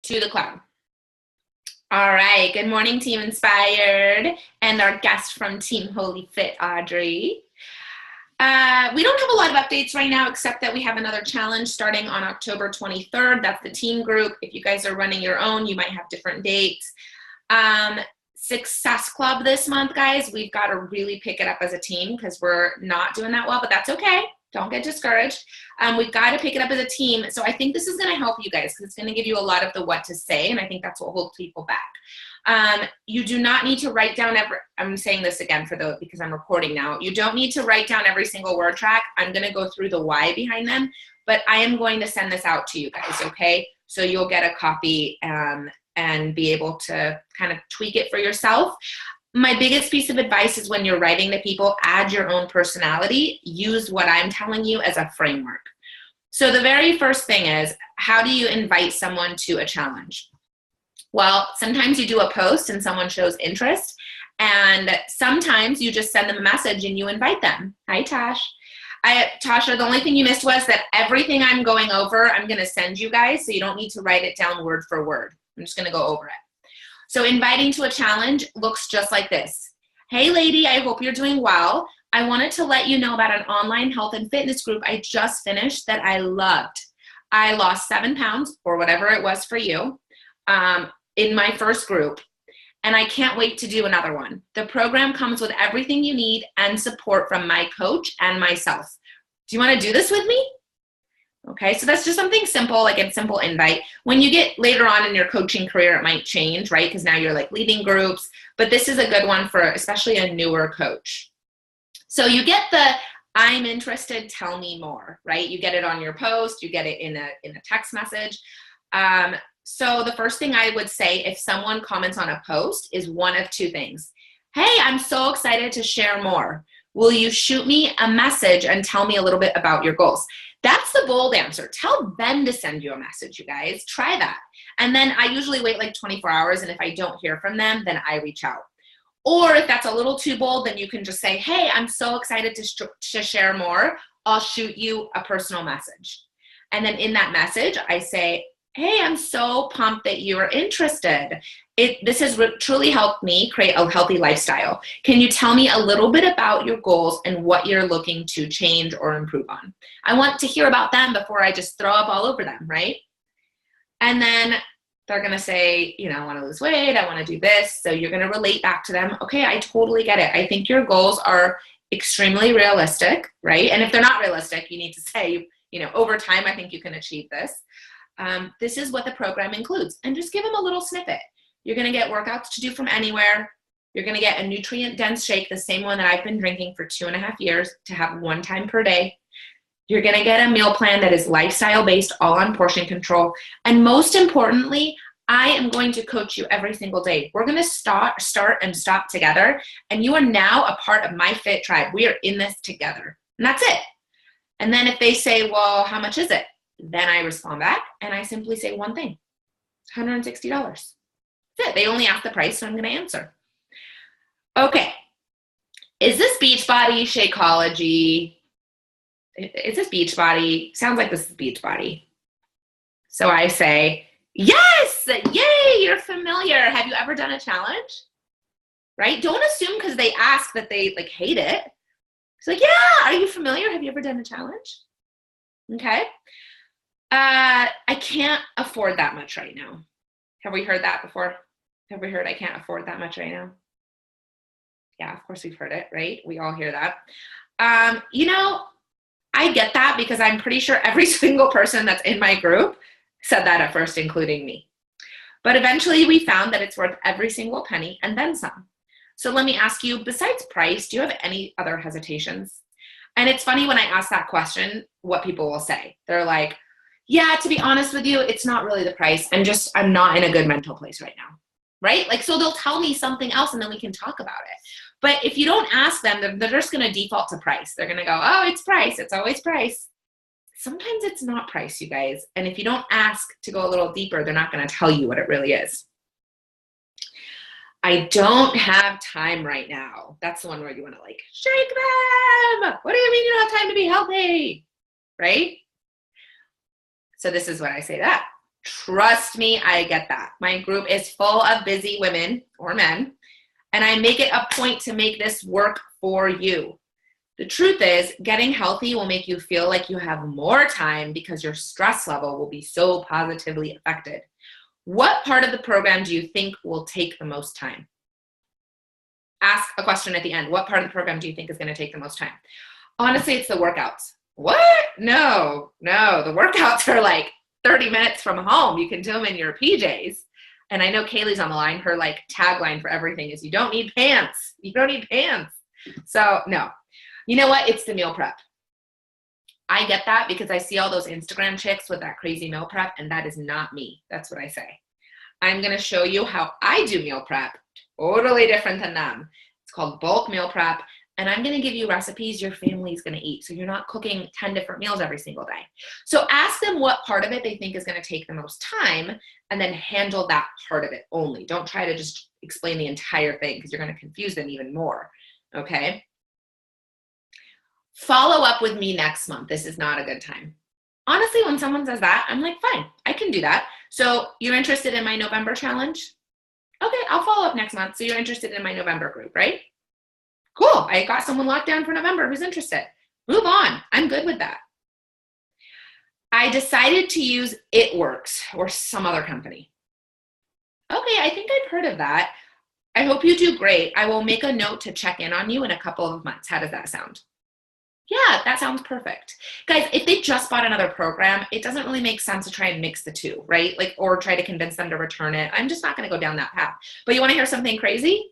to the cloud. All right, good morning, Team Inspired, and our guest from Team Holy Fit, Audrey. We don't have a lot of updates right now, except that we have another challenge starting on October 23rd. That's the team group. If you guys are running your own, you might have different dates. Success Club this month, guys. We've got to really pick it up as a team because we're not doing that well, but that's okay. Don't get discouraged. We've got to pick it up as a team. So I think this is going to help you guys because it's going to give you a lot of the what to say, and I think that's what holds people back. You do not need to write down I'm saying this again because I'm recording now. You don't need to write down every single word track. I'm going to go through the why behind them, but I am going to send this out to you guys, okay? So you'll get a copy and be able to kind of tweak it for yourself. My biggest piece of advice is when you're writing to people, add your own personality. Use what I'm telling you as a framework. So the very first thing is, how do you invite someone to a challenge? Well, sometimes you do a post and someone shows interest, and sometimes you just send them a message and you invite them. Hi, Tasha, the only thing you missed was that everything I'm going over, I'm going to send you guys, so you don't need to write it down word for word. I'm just going to go over it. So inviting to a challenge looks just like this. Hey, lady, I hope you're doing well. I wanted to let you know about an online health and fitness group I just finished that I loved. I lost 7 pounds, or whatever it was for you, in my first group, and I can't wait to do another one. The program comes with everything you need and support from my coach and myself. Do you want to do this with me? Okay, so that's just something simple, like a simple invite. When you get later on in your coaching career, it might change, right? Because now you're like leading groups, but this is a good one for especially a newer coach. So you get the I'm interested, tell me more, right? You get it on your post, you get it in a text message. So the first thing I would say if someone comments on a post is one of two things. Hey, I'm so excited to share more. Will you shoot me a message and tell me a little bit about your goals? That's the bold answer. Tell them to send you a message, you guys. Try that. And then I usually wait like 24 hours, and if I don't hear from them, then I reach out. Or if that's a little too bold, then you can just say, hey, I'm so excited to share more. I'll shoot you a personal message. And then in that message, I say, hey, I'm so pumped that you're interested. This has truly helped me create a healthy lifestyle. Can you tell me a little bit about your goals and what you're looking to change or improve on? I want to hear about them before I just throw up all over them, right? And then they're going to say, I want to lose weight. I want to do this. So you're going to relate back to them. Okay, I totally get it. I think your goals are extremely realistic, right? And if they're not realistic, you need to say, over time, I think you can achieve this. This is what the program includes. And just give them a little snippet. You're going to get workouts to do from anywhere. You're going to get a nutrient-dense shake, the same one that I've been drinking for 2.5 years, to have 1 time per day. You're going to get a meal plan that is lifestyle-based, all on portion control. And most importantly, I am going to coach you every single day. We're going to start and stop together. And you are now a part of my fit tribe. We are in this together. And that's it. And then if they say, well, how much is it? Then I respond back and I simply say one thing. It's $160. That's it. They only ask the price, so I'm going to answer. Okay. Is this Beachbody, Shakeology? Is this Beachbody? Sounds like this is Beachbody. So I say, yes! Yay! You're familiar. Have you ever done a challenge? Right? Don't assume because they ask that they hate it. It's like, yeah, are you familiar? Have you ever done a challenge? Okay. I can't afford that much right now. Have we heard that before? Have we heard I can't afford that much right now? Yeah, of course we've heard it, right? We all hear that. I get that because I'm pretty sure every single person that's in my group said that at first, including me. But eventually we found that it's worth every single penny and then some. So let me ask you, besides price, do you have any other hesitations? And it's funny when I ask that question, what people will say. They're like, yeah, to be honest with you, it's not really the price. I'm not in a good mental place right now, right? So they'll tell me something else and then we can talk about it. But if you don't ask them, they're just going to default to price. They're going to go, oh, it's price. It's always price. Sometimes it's not price, you guys. And if you don't ask to go a little deeper, they're not going to tell you what it really is. I don't have time right now. That's the one where you want to shake them. What do you mean you don't have time to be healthy? Right? So this is what I say that. Trust me, I get that. My group is full of busy women or men, and I make it a point to make this work for you. The truth is, getting healthy will make you feel like you have more time because your stress level will be so positively affected. What part of the program do you think will take the most time? Ask a question at the end. What part of the program do you think is going to take the most time? Honestly, it's the workouts. What? No. The workouts are like 30 minutes from home. You can do them in your PJs. And I know Kaylee's on the line. Her like tagline for everything is, you don't need pants. You don't need pants. So no. You know what? It's the meal prep. I get that because I see all those Instagram chicks with that crazy meal prep, and that is not me. That's what I say. I'm going to show you how I do meal prep. Totally different than them. It's called bulk meal prep, and I'm going to give you recipes your family's going to eat, so you're not cooking 10 different meals every single day. So ask them what part of it they think is going to take the most time, and then handle that part of it only. Don't try to just explain the entire thing because you're going to confuse them even more, okay? Follow up with me next month. This is not a good time. Honestly, when someone says that, I'm like, fine, I can do that. So you're interested in my November challenge? Okay, I'll follow up next month. So you're interested in my November group, right? Cool, I got someone locked down for November who's interested. Move on, I'm good with that. I decided to use It Works or some other company. Okay, I think I've heard of that. I hope you do great. I will make a note to check in on you in a couple of months. How does that sound? Yeah, that sounds perfect. Guys, if they just bought another program, it doesn't really make sense to try and mix the two, right? Like, or try to convince them to return it. I'm just not going to go down that path. But you want to hear something crazy?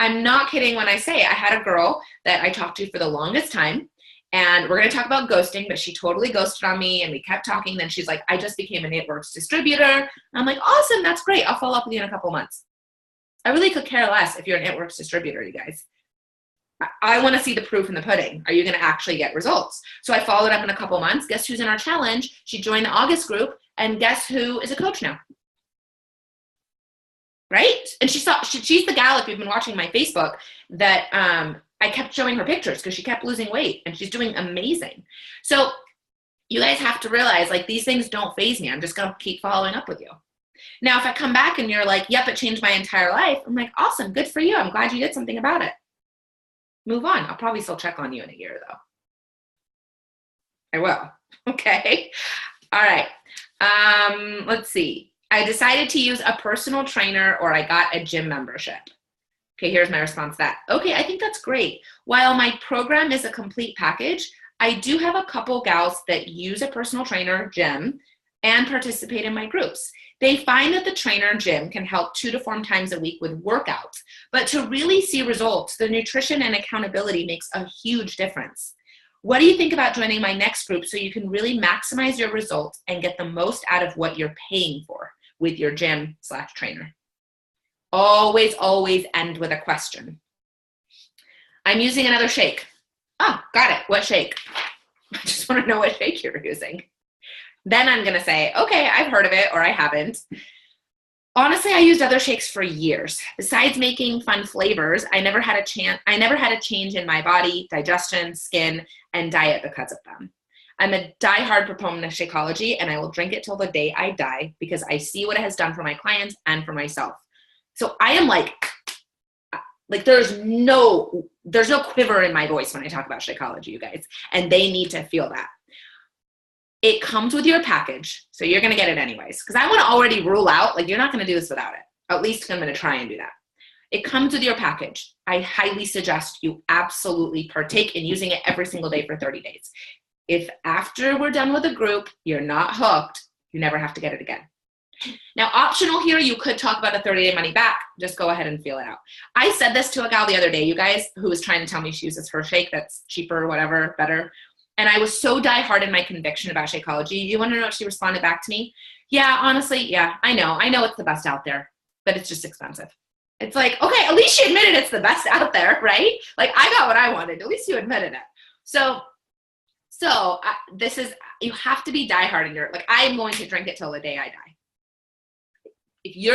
I'm not kidding when I say I had a girl that I talked to for the longest time, and we're going to talk about ghosting, but she totally ghosted on me, and we kept talking. Then she's like, I just became an It Works distributor. I'm like, awesome, that's great. I'll follow up with you in a couple months. I really could care less if you're an It Works distributor, you guys. I want to see the proof in the pudding. Are you going to actually get results? So I followed up in a couple months. Guess who's in our challenge? She joined the August group, and guess who is a coach now? Right? And she's the gal, if you've been watching my Facebook, that I kept showing her pictures because she kept losing weight, and she's doing amazing. So you guys have to realize, like, these things don't faze me. I'm just going to keep following up with you. Now, if I come back and you're like, yep, it changed my entire life, I'm like, awesome, good for you. I'm glad you did something about it. Move on. I'll probably still check on you in a year, though. I will. Okay. All right. Let's see. I decided to use a personal trainer, or I got a gym membership. Okay, here's my response to that. Okay, I think that's great. While my program is a complete package, I do have a couple gals that use a personal trainer, gym, and participate in my groups. They find that the trainer gym can help 2 to 4 times a week with workouts, but to really see results, the nutrition and accountability makes a huge difference. What do you think about joining my next group so you can really maximize your results and get the most out of what you're paying for with your gym/trainer? Always, always end with a question. I'm using another shake. Oh, got it. What shake? I just want to know what shake you're using. Then I'm going to say, okay, I've heard of it, or I haven't. Honestly, I used other shakes for years. Besides making fun flavors, I never had a change in my body, digestion, skin, and diet because of them. I'm a diehard proponent of Shakeology, and I will drink it till the day I die because I see what it has done for my clients and for myself. So I am like there's no quiver in my voice when I talk about Shakeology, you guys, and they need to feel that. It comes with your package, so you're going to get it anyways. Because I want to already rule out, like, you're not going to do this without it. At least I'm going to try and do that. It comes with your package. I highly suggest you absolutely partake in using it every single day for 30 days. If after we're done with the group, you're not hooked, you never have to get it again. Now, optional here, you could talk about a 30-day money back. Just go ahead and feel it out. I said this to a gal the other day, you guys, who was trying to tell me she uses her shake that's cheaper, whatever, better. And I was so diehard in my conviction about Shakeology. You want to know what she responded back to me? Yeah, honestly, yeah, I know it's the best out there, but it's just expensive. It's like, okay, at least she admitted it's the best out there, right? Like, I got what I wanted. At least you admitted it. So this is, you have to be diehard in your, like, I'm going to drink it till the day I die. If you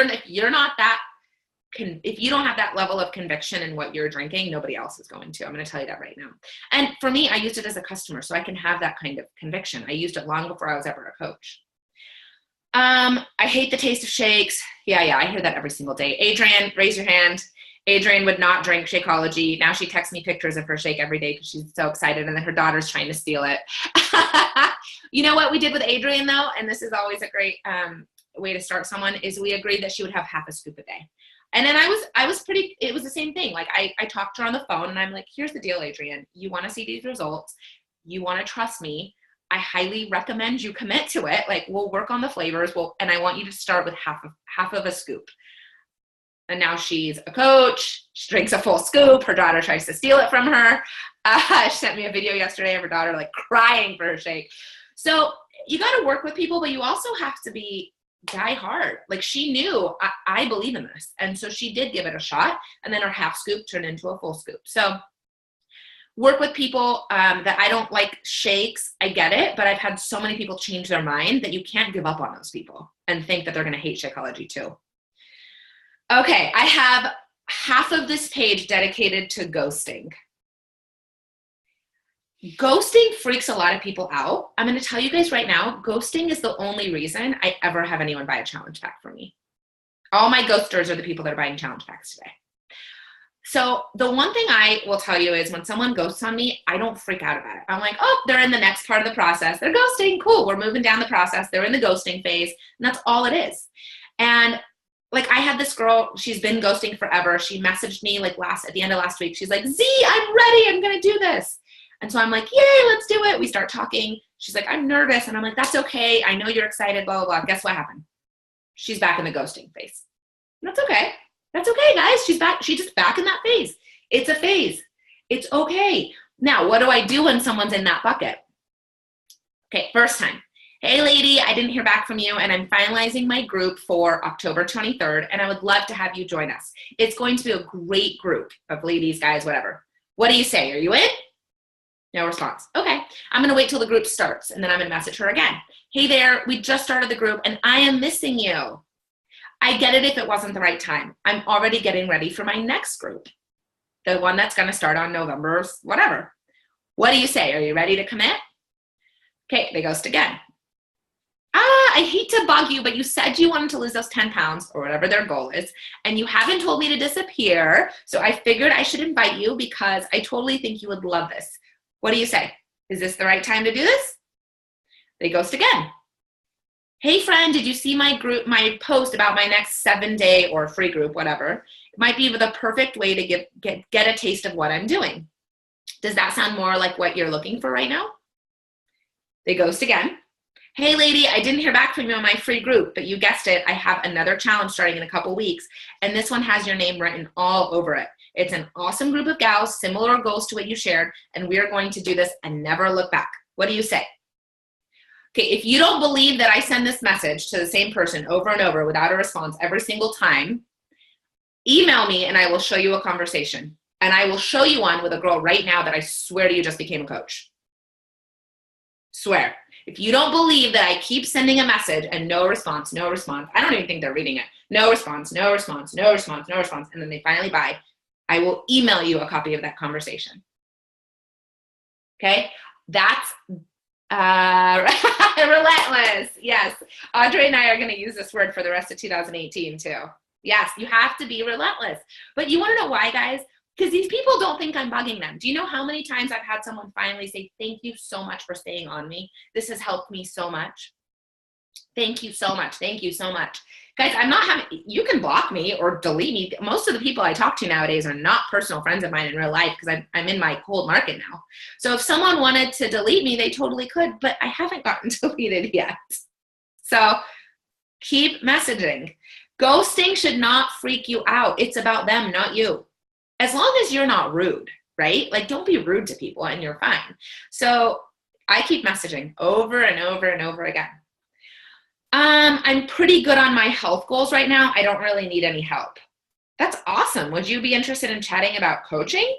don't have that level of conviction in what you're drinking, nobody else is going to. I'm going to tell you that right now. And for me, I used it as a customer, so I can have that kind of conviction. I used it long before I was ever a coach. I hate the taste of shakes. Yeah, I hear that every single day. Adrian, raise your hand. Adrian would not drink Shakeology. Now she texts me pictures of her shake every day because she's so excited, and then her daughter's trying to steal it. You know what we did with Adrian, though, and this is always a great way to start someone, is we agreed that she would have half a scoop a day. And then it was the same thing. Like I talked to her on the phone, and I'm like, here's the deal, Adrian. You want to see these results. You want to trust me. I highly recommend you commit to it. Like, we'll work on the flavors. And I want you to start with half of a scoop. And now she's a coach. She drinks a full scoop. Her daughter tries to steal it from her. She sent me a video yesterday of her daughter like crying for her shake. So you got to work with people, but you also have to be die hard. Like, she knew I believe in this. And so she did give it a shot. And then her half scoop turned into a full scoop. So work with people that I don't like shakes. I get it, but I've had so many people change their mind that you can't give up on those people and think that they're going to hate Shakeology too. Okay, I have half of this page dedicated to ghosting. Ghosting freaks a lot of people out. I'm going to tell you guys right now, ghosting is the only reason I ever have anyone buy a challenge pack from me. All my ghosters are the people that are buying challenge packs today. So the one thing I will tell you is when someone ghosts on me, I don't freak out about it. I'm like, oh, they're in the next part of the process. They're ghosting. Cool. We're moving down the process. They're in the ghosting phase. And that's all it is. And like, I had this girl, she's been ghosting forever. She messaged me like at the end of last week. She's like, Z, I'm ready. I'm going to do this. And so I'm like, yay, let's do it. We start talking. She's like, I'm nervous. And I'm like, that's okay. I know you're excited, blah, blah, blah. Guess what happened? She's back in the ghosting phase. That's okay. That's okay, guys. She's back. She's just back in that phase. It's a phase. It's okay. Now, what do I do when someone's in that bucket? Okay, first time. Hey, lady, I didn't hear back from you, and I'm finalizing my group for October 23rd, and I would love to have you join us. It's going to be a great group of ladies, guys, whatever. What do you say? Are you in? No response. Okay, I'm going to wait till the group starts, and then I'm going to message her again. Hey there, we just started the group, and I am missing you. I get it if it wasn't the right time. I'm already getting ready for my next group, the one that's going to start on November, whatever. What do you say? Are you ready to commit? Okay, they ghost again. I hate to bug you, but you said you wanted to lose those 10 pounds or whatever their goal is, and you haven't told me to disappear, so I figured I should invite you because I totally think you would love this. What do you say? Is this the right time to do this? They ghost again. Hey friend, did you see my post about my next 7-day or free group, whatever? It might be the perfect way to get a taste of what I'm doing. Does that sound more like what you're looking for right now? They ghost again. Hey lady, I didn't hear back from you on my free group, but you guessed it, I have another challenge starting in a couple weeks, and this one has your name written all over it. It's an awesome group of gals, similar goals to what you shared, and we are going to do this and never look back. What do you say? Okay, if you don't believe that I send this message to the same person over and over without a response every single time, email me and I will show you a conversation. And I will show you one with a girl right now that I swear to you just became a coach. Swear. If you don't believe that I keep sending a message and no response, I don't even think they're reading it. No response, and then they finally buy, I will email you a copy of that conversation. Okay? That's relentless. Yes. Audrey and I are going to use this word for the rest of 2018 too. Yes, you have to be relentless. But you want to know why, guys? Because these people don't think I'm bugging them. Do you know how many times I've had someone finally say, thank you so much for staying on me. This has helped me so much. Thank you so much. Thank you so much. Guys, you can block me or delete me. Most of the people I talk to nowadays are not personal friends of mine in real life because I'm in my cold market now. So if someone wanted to delete me, they totally could, but I haven't gotten deleted yet. So keep messaging. Ghosting should not freak you out. It's about them, not you. As long as you're not rude, right? Like, don't be rude to people and you're fine. So I keep messaging over and over and over again. I'm pretty good on my health goals right now. I don't really need any help. That's awesome. Would you be interested in chatting about coaching?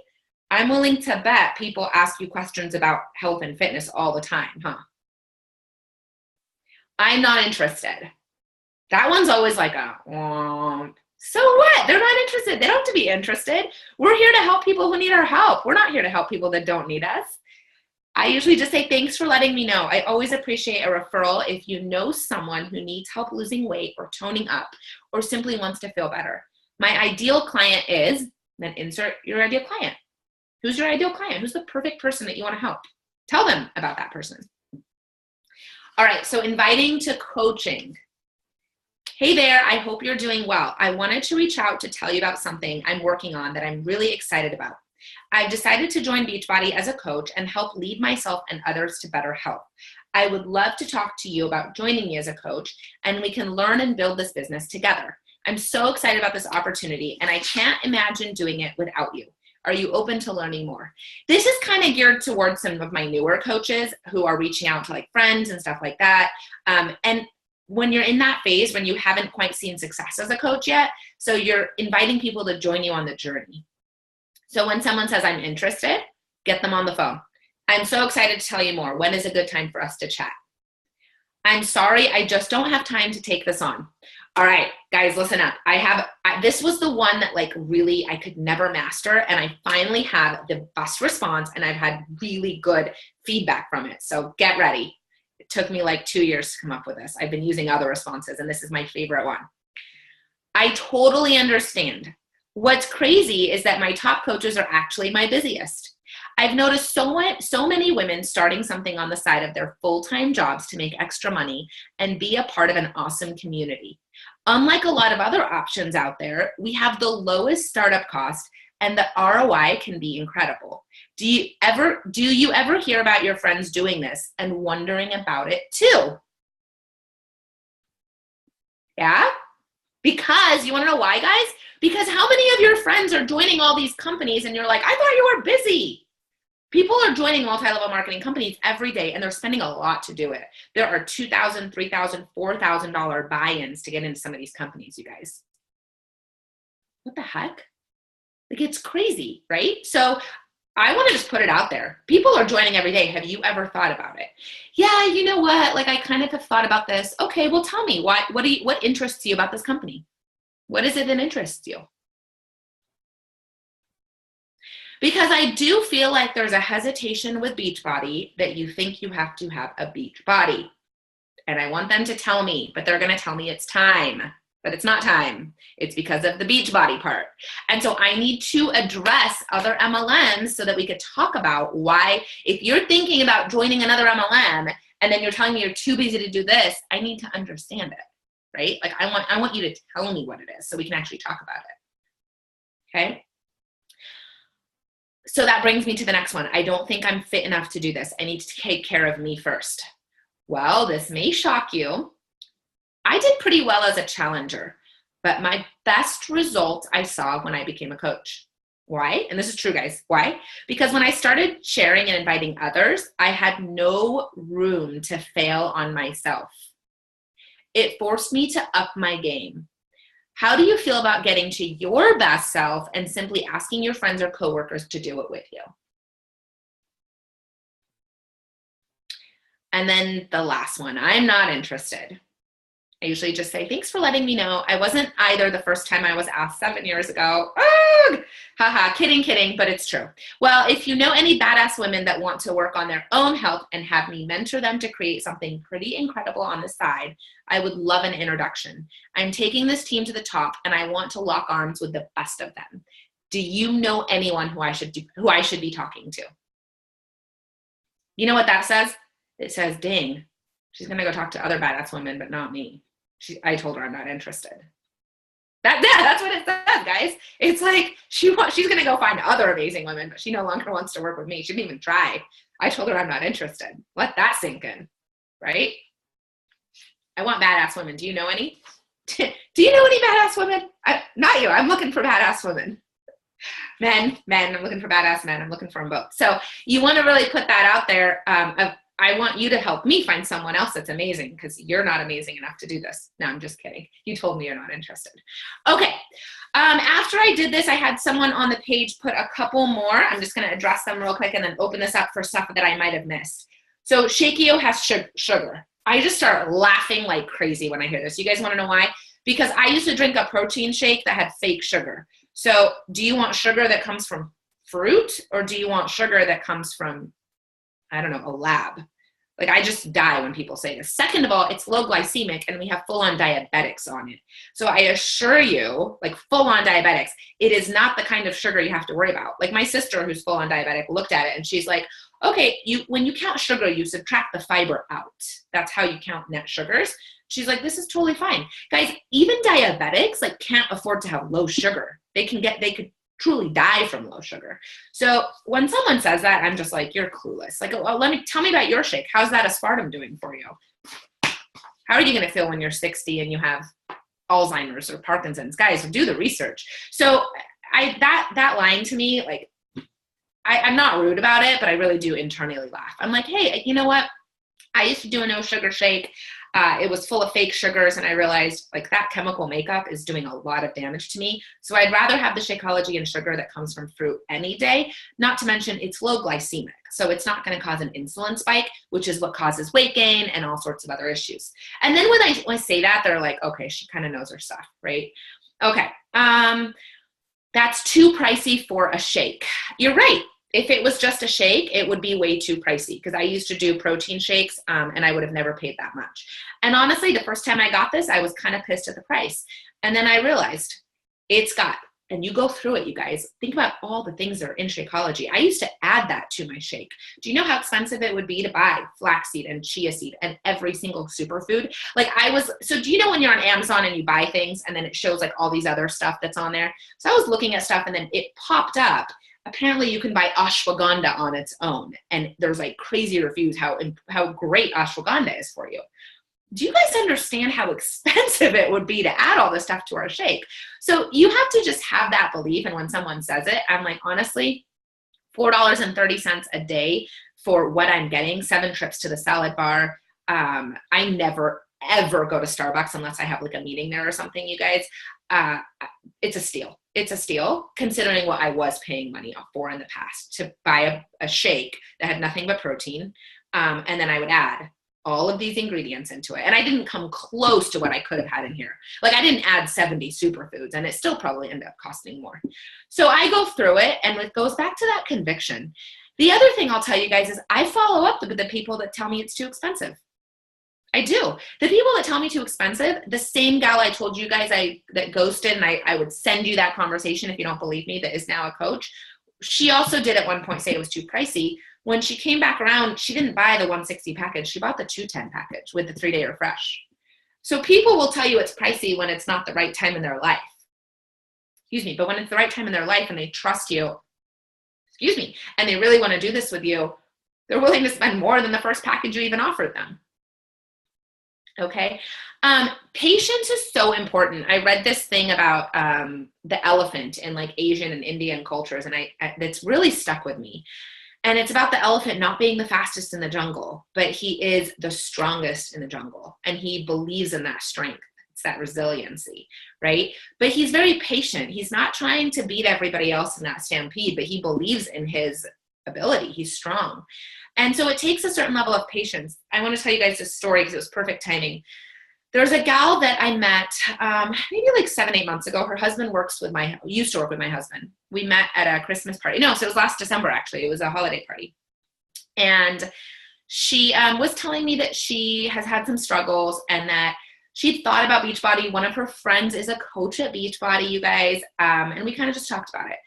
I'm willing to bet people ask you questions about health and fitness all the time, huh? I'm not interested. That one's always like so what? They're not interested. They don't have to be interested. We're here to help people who need our help. We're not here to help people that don't need us. I usually just say, thanks for letting me know. I always appreciate a referral if you know someone who needs help losing weight or toning up or simply wants to feel better. My ideal client is, then insert your ideal client. Who's your ideal client? Who's the perfect person that you want to help? Tell them about that person. All right, so inviting to coaching. Hey there, I hope you're doing well. I wanted to reach out to tell you about something I'm working on that I'm really excited about. I've decided to join Beachbody as a coach and help lead myself and others to better health. I would love to talk to you about joining me as a coach, and we can learn and build this business together. I'm so excited about this opportunity, and I can't imagine doing it without you. Are you open to learning more? This is kind of geared towards some of my newer coaches who are reaching out to like friends and stuff like that. And when you're in that phase, when you haven't quite seen success as a coach yet, so you're inviting people to join you on the journey. So when someone says, I'm interested, get them on the phone. I'm so excited to tell you more. When is a good time for us to chat? I'm sorry, I just don't have time to take this on. All right, guys, listen up. This was the one that like really I could never master, and I finally have the best response, and I've had really good feedback from it. So get ready. It took me like 2 years to come up with this. I've been using other responses, and this is my favorite one. I totally understand. What's crazy is that my top coaches are actually my busiest. I've noticed so many women starting something on the side of their full-time jobs to make extra money and be a part of an awesome community. Unlike a lot of other options out there, we have the lowest startup cost and the ROI can be incredible. Do you ever hear about your friends doing this and wondering about it too? Yeah? Because, you want to know why, guys? Because how many of your friends are joining all these companies and you're like, I thought you were busy. People are joining multi-level marketing companies every day, and they're spending a lot to do it. There are $2,000, $3,000, $4,000 buy-ins to get into some of these companies, you guys. What the heck? Like, it's crazy, right? So I want to just put it out there. People are joining every day. Have you ever thought about it? Yeah, you know what? Like, I kind of have thought about this. Okay, well, tell me, what interests you about this company? What is it that interests you? Because I do feel like there's a hesitation with Beachbody that you think you have to have a beach body. And I want them to tell me, but they're going to tell me it's time. But it's not time. It's because of the Beachbody part. And so I need to address other MLMs so that we could talk about why, if you're thinking about joining another MLM and then you're telling me you're too busy to do this, I need to understand it, right? Like I want you to tell me what it is so we can actually talk about it. Okay? So that brings me to the next one. I don't think I'm fit enough to do this. I need to take care of me first. Well, this may shock you. I did pretty well as a challenger, but my best results I saw when I became a coach. Why? And this is true, guys. Why? Because when I started sharing and inviting others, I had no room to fail on myself. It forced me to up my game. How do you feel about getting to your best self and simply asking your friends or coworkers to do it with you? And then the last one, I'm not interested. I usually just say, thanks for letting me know. I wasn't either the first time I was asked 7 years ago. Ugh! Haha, kidding, but it's true. Well, if you know any badass women that want to work on their own health and have me mentor them to create something pretty incredible on the side, I would love an introduction. I'm taking this team to the top and I want to lock arms with the best of them. Do you know anyone who I should be talking to? You know what that says? It says, dang, she's going to go talk to other badass women, but not me. I told her I'm not interested. That's what it says, guys. It's like she's going to go find other amazing women, but she no longer wants to work with me. She didn't even try. I told her I'm not interested. Let that sink in, right? I want badass women. Do you know any? Do you know any badass women? Not you. I'm looking for badass women. Men. I'm looking for badass men. I'm looking for them both. So you want to really put that out there. I want you to help me find someone else that's amazing because you're not amazing enough to do this. No, I'm just kidding. You told me you're not interested. Okay. After I did this, I had someone on the page put a couple more. I'm just going to address them real quick and then open this up for stuff that I might have missed. So Shakio has sugar. I just start laughing like crazy when I hear this. You guys want to know why? Because I used to drink a protein shake that had fake sugar. So do you want sugar that comes from fruit or do you want sugar that comes from I don't know, a lab. Like, I just die when people say this. Second of all, it's low glycemic and we have full-on diabetics on it. So I assure you, like full-on diabetics, it is not the kind of sugar you have to worry about. Like my sister who's full-on diabetic looked at it and she's like, okay, when you count sugar, you subtract the fiber out. That's how you count net sugars. She's like, this is totally fine. Guys, even diabetics like can't afford to have low sugar. They could truly die from low sugar. So when someone says that, I'm just like, you're clueless. Like, oh, tell me about your shake. How's that aspartame doing for you? How are you going to feel when you're 60 and you have Alzheimer's or Parkinson's? Guys, do the research. So that line to me, like, I'm not rude about it, but I really do internally laugh. I'm like, hey, you know what? I used to do a no sugar shake. It was full of fake sugars, and I realized like that chemical makeup is doing a lot of damage to me. So I'd rather have the Shakeology and sugar that comes from fruit any day, not to mention it's low glycemic. So it's not going to cause an insulin spike, which is what causes weight gain and all sorts of other issues. And then when I say that, they're like, okay, she kind of knows her stuff, right? Okay. That's too pricey for a shake. You're right. If it was just a shake, it would be way too pricey because I used to do protein shakes and I would have never paid that much. And honestly, the first time I got this, I was kind of pissed at the price. And then I realized and you go through it, you guys, think about all the things that are in Shakeology. I used to add that to my shake. Do you know how expensive it would be to buy flaxseed and chia seed and every single superfood? So do you know when you're on Amazon and you buy things and then it shows like all these other stuff that's on there? So I was looking at stuff and then it popped up. Apparently you can buy ashwagandha on its own. And there's like crazy reviews how great ashwagandha is for you. Do you guys understand how expensive it would be to add all this stuff to our shake? So you have to just have that belief. And when someone says it, I'm like, honestly, $4.30 a day for what I'm getting, 7 trips to the salad bar. I never, ever go to Starbucks unless I have like a meeting there or something, you guys. It's a steal. It's a steal considering what I was paying money for in the past to buy a shake that had nothing but protein. And then I would add all of these ingredients into it. And I didn't come close to what I could have had in here. Like I didn't add 70 superfoods and it still probably ended up costing more. So I go through it and it goes back to that conviction. The other thing I'll tell you guys is I follow up with the people that tell me it's too expensive. I do. The people that tell me too expensive, the same gal I told you guys that ghosted and I would send you that conversation if you don't believe me, that is now a coach. She also did at one point say it was too pricey. When she came back around, she didn't buy the 160 package. She bought the 210 package with the 3-day refresh. So people will tell you it's pricey when it's not the right time in their life. But when it's the right time in their life and they trust you, and they really want to do this with you, they're willing to spend more than the first package you even offered them. Okay. Patience is so important. I read this thing about the elephant in like Asian and Indian cultures, and it's really stuck with me. And it's about the elephant not being the fastest in the jungle, but he is the strongest in the jungle. And he believes in that strength. It's that resiliency, right? But he's very patient. He's not trying to beat everybody else in that stampede, but he believes in his ability. He's strong. And so it takes a certain level of patience. I want to tell you guys this story because it was perfect timing. There's a gal that I met maybe like 7-8 months ago. Her husband used to work with my husband. We met at a Christmas party. No, so it was last December, actually. It was a holiday party. And she was telling me that she has had some struggles and that she'd thought about Beachbody. One of her friends is a coach at Beachbody, you guys. And we kind of just talked about it.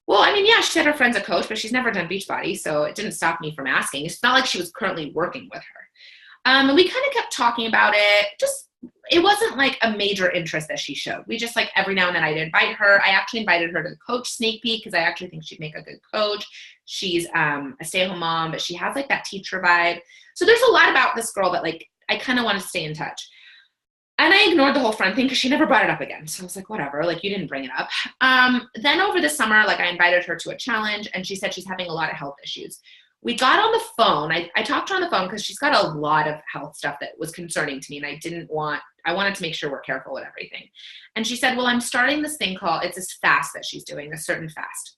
Well, I mean, yeah, she said her friend's a coach, but she's never done Beachbody, so it didn't stop me from asking. It's not like she was currently working with her. And we kind of kept talking about it. It wasn't like a major interest that she showed. We just like every now and then I'd invite her. I actually invited her to the coach sneak peek because I actually think she'd make a good coach. She's a stay-at-home mom, but she has like that teacher vibe. So there's a lot about this girl that like I kind of want to stay in touch. And I ignored the whole friend thing because she never brought it up again. So I was like, whatever, like you didn't bring it up. Then over the summer, like I invited her to a challenge and she said she's having a lot of health issues. We got on the phone. I talked to her on the phone because she's got a lot of health stuff that was concerning to me. And I wanted to make sure we're careful with everything. And she said, well, I'm starting this thing it's this fast that she's doing, a certain fast.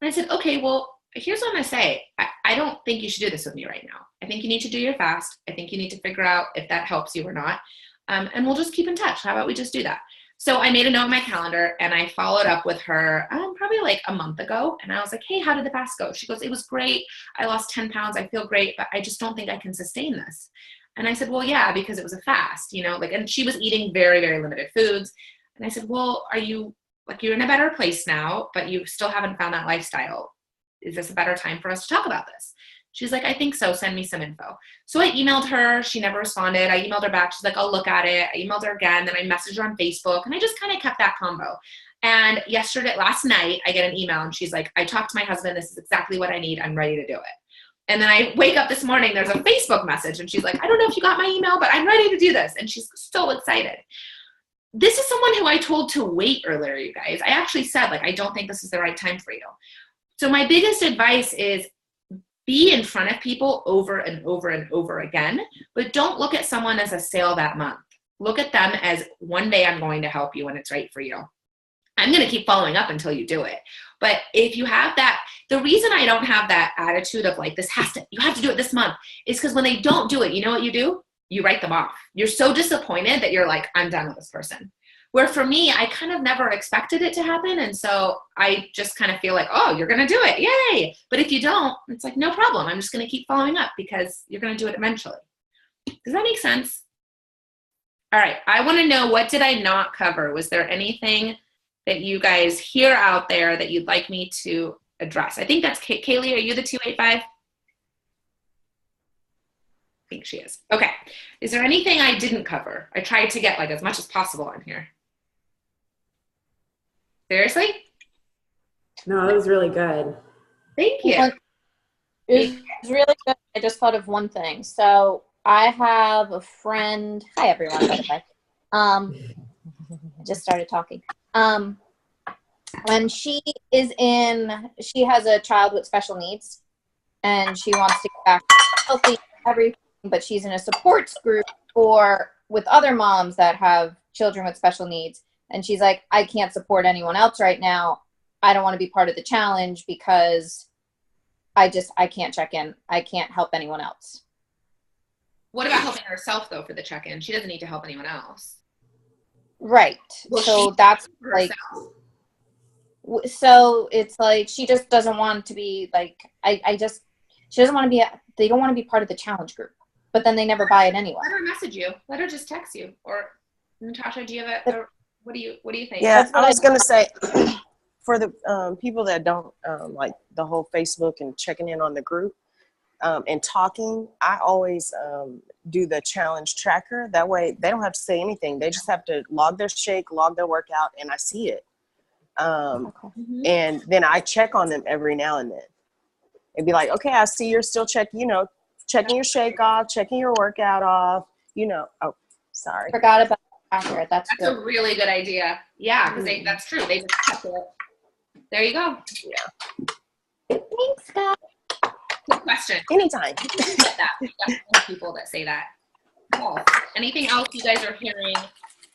And I said, okay, well, here's what I'm going to say. I don't think you should do this with me right now. I think you need to do your fast. I think you need to figure out if that helps you or not. And we'll just keep in touch. How about we just do that? So I made a note in my calendar and I followed up with her probably like a month ago. And I was like, hey, how did the fast go? She goes, it was great. I lost 10 pounds. I feel great, but I just don't think I can sustain this. And I said, well, yeah, because it was a fast, and she was eating very, very limited foods. And I said, well, you're in a better place now, but you still haven't found that lifestyle. Is this a better time for us to talk about this? She's like, I think so. Send me some info. So I emailed her. She never responded. I emailed her back. She's like, I'll look at it. I emailed her again. Then I messaged her on Facebook. And I just kind of kept that combo. And last night, I get an email. And she's like, I talked to my husband. This is exactly what I need. I'm ready to do it. And then I wake up this morning. There's a Facebook message. And she's like, I don't know if you got my email, but I'm ready to do this. And she's so excited. This is someone who I told to wait earlier, you guys. I actually said, I don't think this is the right time for you. So my biggest advice is be in front of people over and over and over again, but don't look at someone as a sale that month. Look at them as one day I'm going to help you when it's right for you. I'm going to keep following up until you do it. But if you have that, the reason I don't have that attitude of you have to do it this month is because when they don't do it, you know what you do? You write them off. You're so disappointed that you're like, I'm done with this person. Where for me, I kind of never expected it to happen. And so I just kind of feel like, oh, you're going to do it. Yay. But if you don't, it's like, no problem. I'm just going to keep following up because you're going to do it eventually. Does that make sense? All right. I want to know, what did I not cover? Was there anything that you guys hear out there that you'd like me to address? I think that's Kaylee. Are you the 285? I think she is. Okay. Is there anything I didn't cover? I tried to get as much as possible on here. Seriously? No, it was really good. Thank you. It was really good. I just thought of one thing. So I have a friend. Hi, everyone, by the way. I just started talking. When she has a child with special needs, and she wants to get back to healthy, everything, but she's in a supports group with other moms that have children with special needs. And she's like, I can't support anyone else right now. I don't want to be part of the challenge because I can't check in. I can't help anyone else. What about helping herself, though, for the check-in? She doesn't need to help anyone else. Right. Well, so that's so it's like, she just doesn't want to be she doesn't want to be, they don't want to be part of the challenge group, but then they never buy it anyway. Let her message you. Let her just text you. Or Natasha, do you have what do you think? Yeah, I was going to say, for the people that don't like the whole Facebook and checking in on the group and talking, I always do the challenge tracker. That way they don't have to say anything. They just have to log their shake, log their workout, and I see it. And then I check on them every now and then. It'd be like, okay, I see you're still checking your shake off, checking your workout off, oh, sorry. Forgot about tracker. That's a really good idea. Yeah, because that's true. They just check it. There you go. Yeah. Thanks, guys. Good question. Anytime. Get that. We definitely have people that say that. Cool. Anything else you guys are hearing,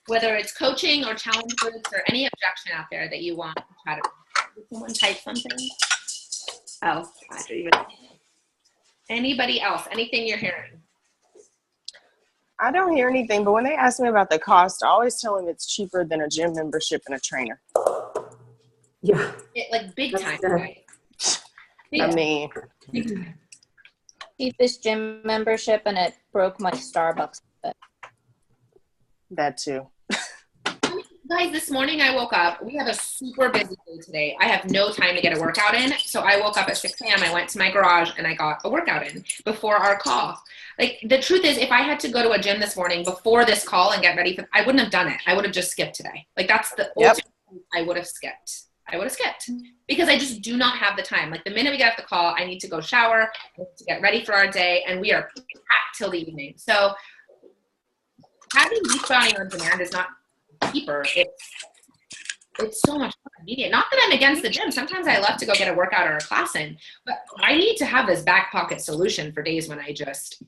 whether it's coaching or challenge groups or any objection out there that you want to try to? Did someone type something? Oh, anybody else? Anything you're hearing? I don't hear anything, but when they ask me about the cost, I always tell them it's cheaper than a gym membership and a trainer. Yeah. Big time, right? I mean, cheapest gym membership, and it broke my Starbucks. That too. Guys, this morning I woke up. We have a super busy day today. I have no time to get a workout in. So I woke up at 6 a.m. I went to my garage and I got a workout in before our call. The truth is, if I had to go to a gym this morning before this call and get ready I wouldn't have done it. I would have just skipped today. That's the ultimate. I would have skipped because I just do not have the time. The minute we get off the call, I need to go shower, I need to get ready for our day, and we are packed till the evening. So having Beachbody on demand is not cheaper. It's so much more convenient. Not that I'm against the gym. Sometimes I love to go get a workout or a class in, but I need to have this back pocket solution for days when I just,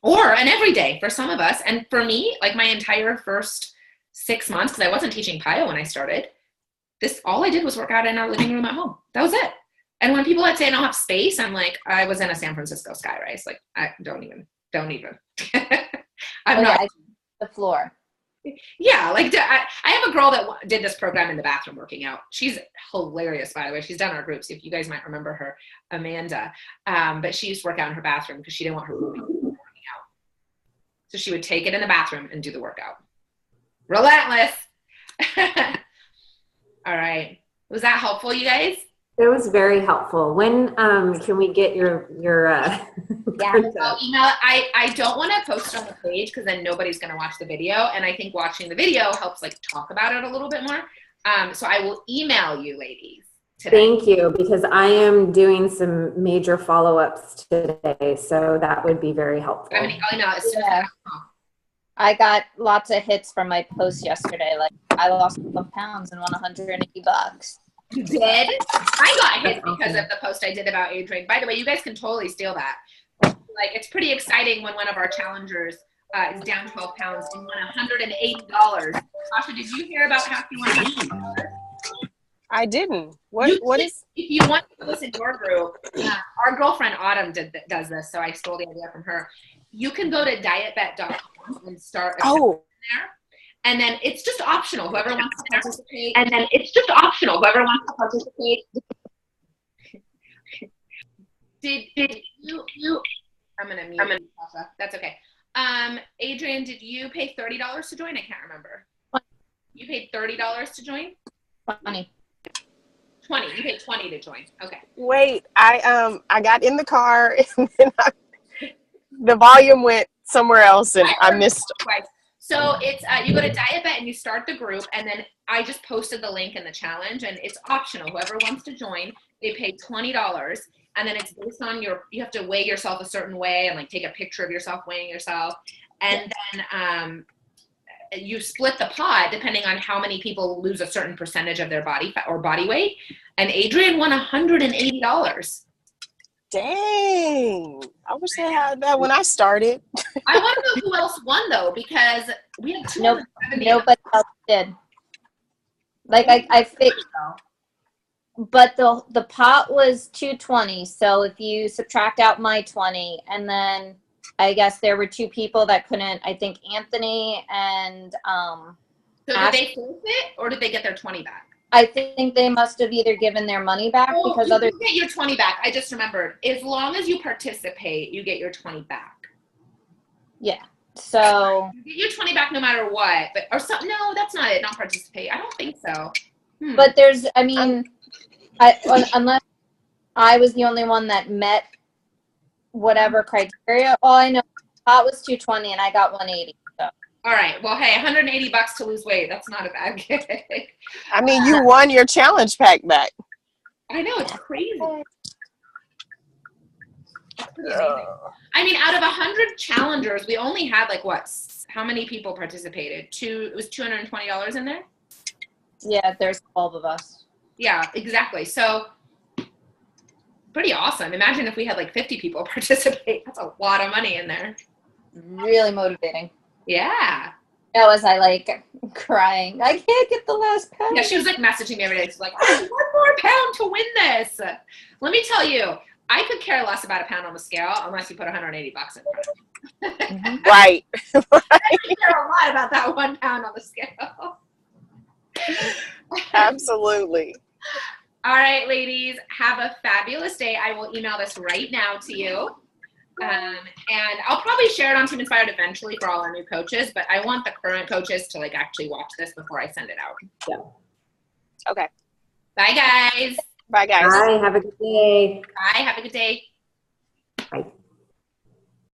or an everyday for some of us. And for me, my entire first 6 months, because I wasn't teaching PiYo when I started, all I did was work out in our living room at home. That was it. And when people say I don't have space, I'm like, I was in a San Francisco skyrise. I don't even. I'm not. The floor. Yeah, like I have a girl that did this program in the bathroom working out. She's hilarious, by the way. She's done our groups. If you guys might remember her, Amanda. But she used to work out in her bathroom because she didn't want her roomie working out. So she would take it in the bathroom and do the workout. Relentless. All right. Was that helpful, you guys? It was very helpful. When can we get your Yeah. I'll email it. I don't want to post it on the page because then nobody's going to watch the video. And I think watching the video helps like talk about it a little bit more. So I will email you ladies today. Thank you, because I am doing some major follow-ups today, so that would be very helpful. I'm going to email as soon as Yeah. I know. I got lots of hits from my post yesterday. Like I lost 12 pounds and won $180. You did? I got hit because of the post I did about Adrian. By the way, you guys can totally steal that. Like, it's pretty exciting when one of our challengers is down 12 pounds and won $180. Sasha, did you hear about how she won $180? I didn't. What is? If you want to listen to our group, our girlfriend Autumn does this, so I stole the idea from her. You can go to dietbet.com and start a Oh, there. And then it's just optional. Whoever wants to participate. Did you I'm gonna mute you, Sasha. That's okay. Adrian, did you pay $30 to join? I can't remember. You paid $30 to join? 20. 20. You paid 20 to join. Okay. wait. I got in the car and then the volume went somewhere else and I missed. Right. So it's you go to DietBet and you start the group, and then I just posted the link in the challenge, and it's optional. Whoever wants to join, they pay $20, and then it's based on you have to weigh yourself a certain way and like take a picture of yourself weighing yourself, and then you split the pot depending on how many people lose a certain percentage of their body fat or body weight. And Adrian won $180. Dang! I wish I had that when I started. I want to know who else won though, because we had 270. Nobody else did. Like I fixed, but the pot was 220. So if you subtract out my 20, and then I guess there were two people that couldn't. I think Anthony and So did they forfeit or did they get their 20 back? I think they must have either given their money back because you others. get your 20 back. I just remembered. As long as you participate, you get your 20 back. Yeah. So You get your 20 back no matter what. But or something. No, that's not it. Not participate. I don't think so. But there's, I mean, unless I was the only one that met whatever criteria. All I know, pot was 220 and I got 180. So. All right. Well, hey, $180 to lose weight. That's not a bad gig. I mean, you won your challenge pack back. I know, it's crazy. It's pretty amazing. I mean, out of 100 challengers, we only had like what? How many people participated? It was $220 in there? Yeah, there's 12 of us. Yeah, exactly. So pretty awesome. Imagine if we had like 50 people participate. That's a lot of money in there. Really motivating. Yeah. That was I like crying. I can't get the last pound. Yeah, she was like messaging me every day. She's like, I need one more pound to win this. Let me tell you, I could care less about a pound on the scale unless you put $180 in front of me. Right. I could care a lot about that 1 pound on the scale. Absolutely. All right, ladies, have a fabulous day. I will email this right now to you. And I'll probably share it on Team Inspired eventually for all our new coaches, but I want the current coaches to like actually watch this before I send it out. Yeah. Okay. Bye, guys. Bye, guys. Bye. Have a good day. Bye. Have a good day. Bye.